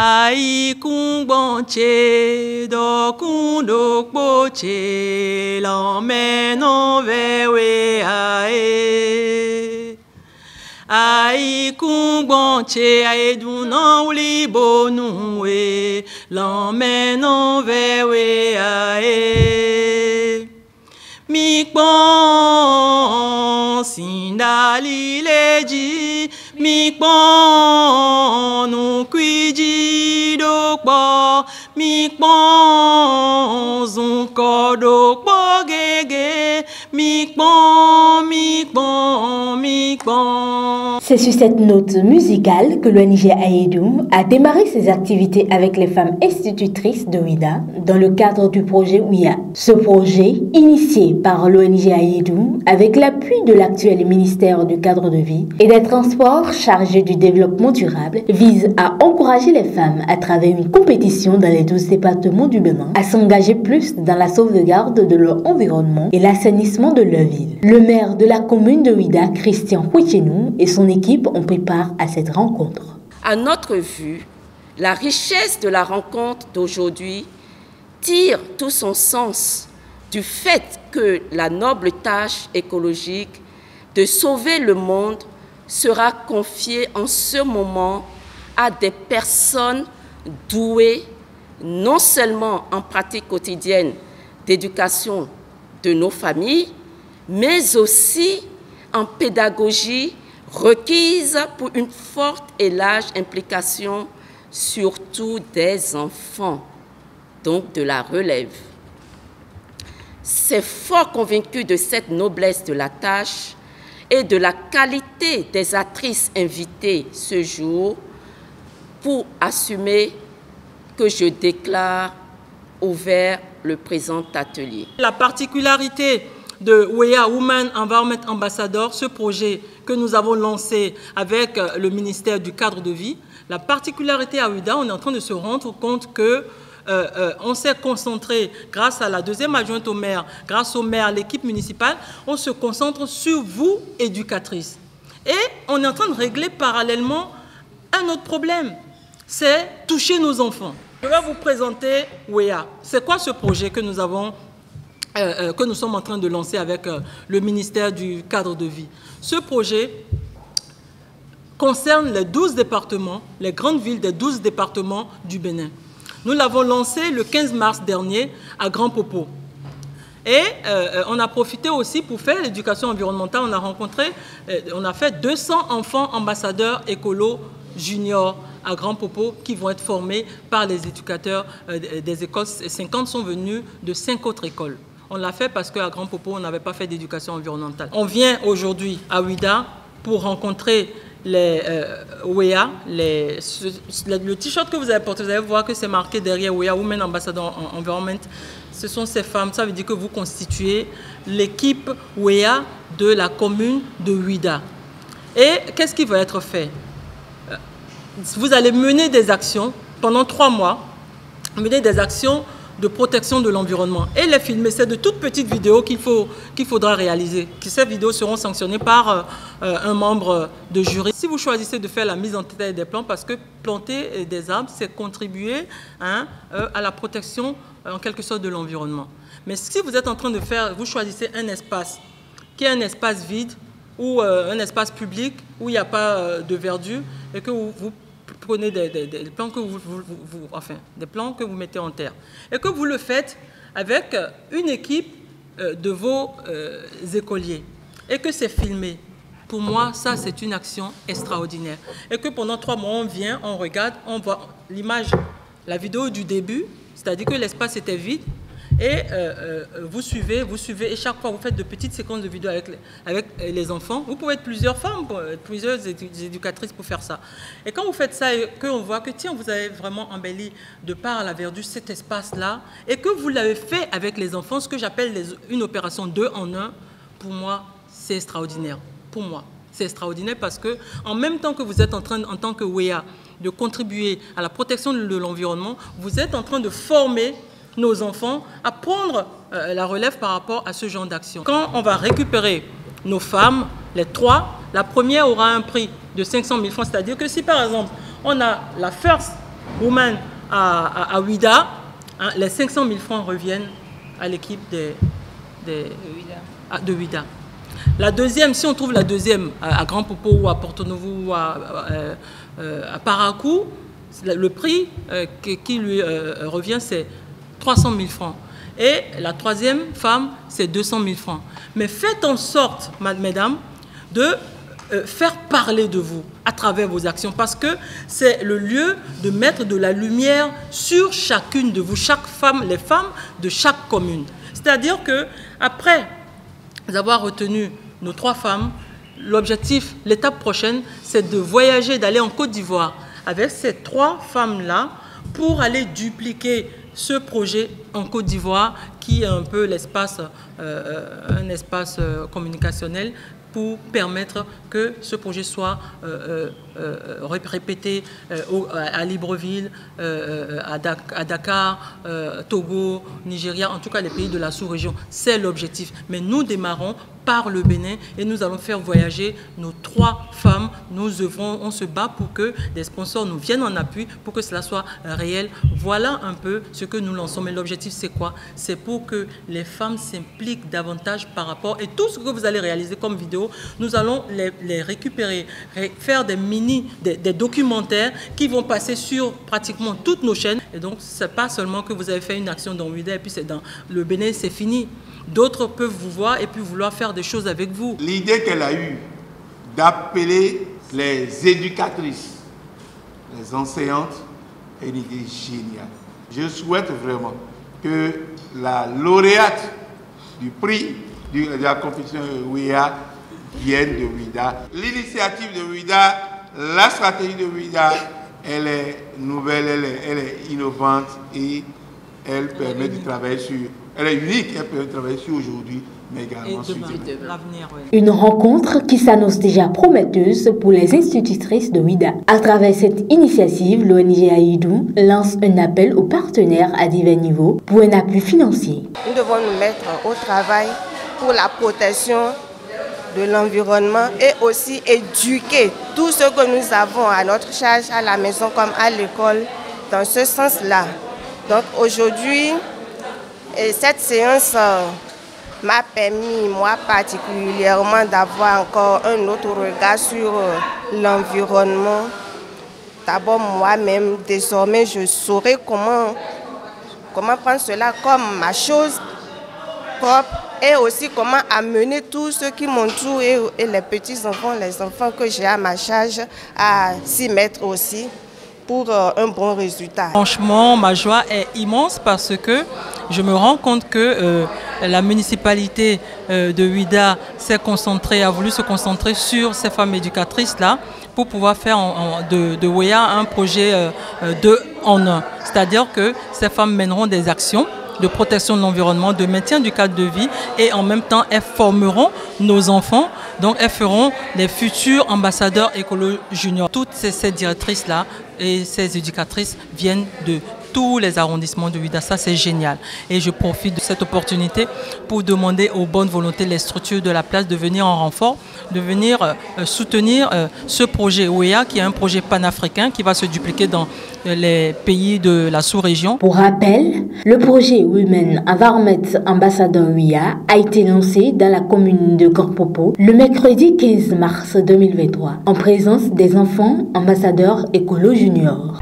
Ai kung bon che do kung do po che l'emmène vers we ae. Ai kung bon che ae du non li bonu we l'emmène vers we ae. Mi kpon sindali leji mi kpon nu kwiji do kpo mi kpon zun ko do kpo gege mi kpon mi kpon mi kpon. C'est sur cette note musicale que l'ONG Ayedoum a démarré ses activités avec les femmes institutrices de Ouida dans le cadre du projet Ouya. Ce projet, initié par l'ONG Ayedoum avec l'appui de l'actuel ministère du cadre de vie et des transports chargé du développement durable, vise à encourager les femmes à travers une compétition dans les 12 départements du Bénin à s'engager plus dans la sauvegarde de leur environnement et l'assainissement de leur ville. Le maire de la commune de Ouida, Christian Huichenou, et son équipe ont pris part à cette rencontre. À notre vue, la richesse de la rencontre d'aujourd'hui tire tout son sens du fait que la noble tâche écologique de sauver le monde sera confiée en ce moment à des personnes douées non seulement en pratique quotidienne d'éducation de nos familles, mais aussi en pédagogie requise pour une forte et large implication, surtout des enfants, donc de la relève. C'est fort convaincu de cette noblesse de la tâche et de la qualité des actrices invitées ce jour pour assumer que je déclare ouvert le présent atelier. La particularité de Ouya Women Environment Ambassador, ce projet que nous avons lancé avec le ministère du cadre de vie, la particularité à Ouida, on est en train de se rendre compte que on s'est concentré, grâce à la deuxième adjointe au maire, grâce au maire, l'équipe municipale, on se concentre sur vous, éducatrices. Et on est en train de régler parallèlement un autre problème, c'est toucher nos enfants. Je vais vous présenter Ouya. C'est quoi ce projet que nous avons que nous sommes en train de lancer avec le ministère du cadre de vie? Ce projet concerne les 12 départements, les grandes villes des 12 départements du Bénin. Nous l'avons lancé le 15 mars dernier à Grand Popo. Et on a profité aussi pour faire l'éducation environnementale. On a fait 200 enfants ambassadeurs écolo juniors à Grand Popo qui vont être formés par les éducateurs des écoles. 50 sont venus de 5 autres écoles. On l'a fait parce qu'à Grand Popo, on n'avait pas fait d'éducation environnementale. On vient aujourd'hui à Ouida pour rencontrer les Ouya. Le t-shirt que vous avez porté, vous allez voir que c'est marqué derrière Ouya, Women Ambassador Environment. Ce sont ces femmes, ça veut dire que vous constituez l'équipe Ouya de la commune de Ouida. Et qu'est-ce qui va être fait? Vous allez mener des actions pendant 3 mois, mener des actions de protection de l'environnement et les filmer. C'est de toutes petites vidéos qu'il faudra réaliser. Ces vidéos seront sanctionnées par un membre de jury. Si vous choisissez de faire la mise en tête des plans, parce que planter des arbres, c'est contribuer à la protection en quelque sorte de l'environnement. Mais si vous êtes en train de faire, vous choisissez un espace qui est un espace vide ou un espace public où il n'y a pas de verdure et que vous prenez des plans des plans que vous mettez en terre et que vous le faites avec une équipe de vos écoliers et que c'est filmé. Pour moi, ça, c'est une action extraordinaire. Et que pendant 3 mois, on vient, on regarde, on voit l'image, la vidéo du début, c'est-à-dire que l'espace était vide. Et vous suivez, et chaque fois vous faites de petites séquences de vidéos avec les enfants. Vous pouvez être plusieurs femmes, plusieurs éducatrices pour faire ça. Et quand vous faites ça et qu'on voit que tiens, vous avez vraiment embelli de par la verdure cet espace-là, et que vous l'avez fait avec les enfants, ce que j'appelle une opération 2 en 1, pour moi, c'est extraordinaire. Pour moi, c'est extraordinaire parce que en même temps que vous êtes en train, en tant que Ouya, de contribuer à la protection de l'environnement, vous êtes en train de former nos enfants à prendre la relève par rapport à ce genre d'action. Quand on va récupérer nos femmes, les 3, la première aura un prix de 500 000 francs. C'est-à-dire que si par exemple, on a la first Women à Ouida, hein, les 500 000 francs reviennent à l'équipe de Ouida. La deuxième, si on trouve la deuxième à Grand Popo ou à Porto Novo ou à Paracou, le prix qui lui revient, c'est 300 000 francs. Et la troisième femme, c'est 200 000 francs. Mais faites en sorte, mesdames, de faire parler de vous à travers vos actions, parce que c'est le lieu de mettre de la lumière sur chacune de vous, chaque femme, les femmes de chaque commune. C'est-à-dire que après avoir retenu nos 3 femmes, l'objectif, l'étape prochaine, c'est de voyager, d'aller en Côte d'Ivoire avec ces 3 femmes-là pour aller dupliquer ce projet en Côte d'Ivoire qui est un peu l'espace, un espace communicationnel pour permettre que ce projet soit répété à Libreville, à Dakar, Togo, Nigeria, en tout cas les pays de la sous-région. C'est l'objectif. Mais nous démarrons par le Bénin et nous allons faire voyager nos 3 femmes. Nous œuvrons, on se bat pour que des sponsors nous viennent en appui, pour que cela soit réel. Voilà un peu ce que nous lançons. Mais l'objectif, c'est quoi? C'est pour que les femmes s'impliquent davantage par rapport... Et tout ce que vous allez réaliser comme vidéo, nous allons les récupérer, faire des documentaires qui vont passer sur pratiquement toutes nos chaînes. Et donc, ce n'est pas seulement que vous avez fait une action dans Ouida et puis c'est dans le Bénin, c'est fini. D'autres peuvent vous voir et puis vouloir faire des choses avec vous. L'idée qu'elle a eue d'appeler les éducatrices, les enseignantes, est une idée géniale. Je souhaite vraiment que la lauréate du prix de la compétition WIA vienne de Ouida. L'initiative de Ouida, la stratégie de Ouida, elle est nouvelle, elle est innovante et elle permet de travailler sur... Elle est unique, elle peut travailler sur aujourd'hui, mais également sur l'avenir. Oui. Une rencontre qui s'annonce déjà prometteuse pour les institutrices de Ouida. À travers cette initiative, l'ONG Aïdou lance un appel aux partenaires à divers niveaux pour un appui financier. Nous devons nous mettre au travail pour la protection de l'environnement et aussi éduquer tout ce que nous avons à notre charge à la maison comme à l'école dans ce sens-là. Donc aujourd'hui, cette séance m'a permis, moi particulièrement, d'avoir encore un autre regard sur l'environnement. D'abord moi-même, désormais, je saurai comment prendre cela comme ma chose propre et aussi comment amener tous ceux qui m'entourent et les petits-enfants, les enfants que j'ai à ma charge à s'y mettre aussi pour un bon résultat. Franchement, ma joie est immense parce que je me rends compte que la municipalité de Ouida a voulu se concentrer sur ces femmes éducatrices-là pour pouvoir faire de WEA un projet 2 en 1. C'est-à-dire que ces femmes mèneront des actions de protection de l'environnement, de maintien du cadre de vie et en même temps elles formeront nos enfants, donc elles feront les futurs ambassadeurs écolo juniors. Toutes ces directrices-là et ces éducatrices viennent de tous les arrondissements de Ouida. Ça, c'est génial. Et je profite de cette opportunité pour demander aux bonnes volontés, les structures de la place de venir en renfort, de venir soutenir ce projet OEA qui est un projet panafricain qui va se dupliquer dans les pays de la sous-région. Pour rappel, le projet Women Environment Ambassador WIA a été lancé dans la commune de Grand-Popo le mercredi 15 mars 2023 en présence des enfants ambassadeurs écolo juniors.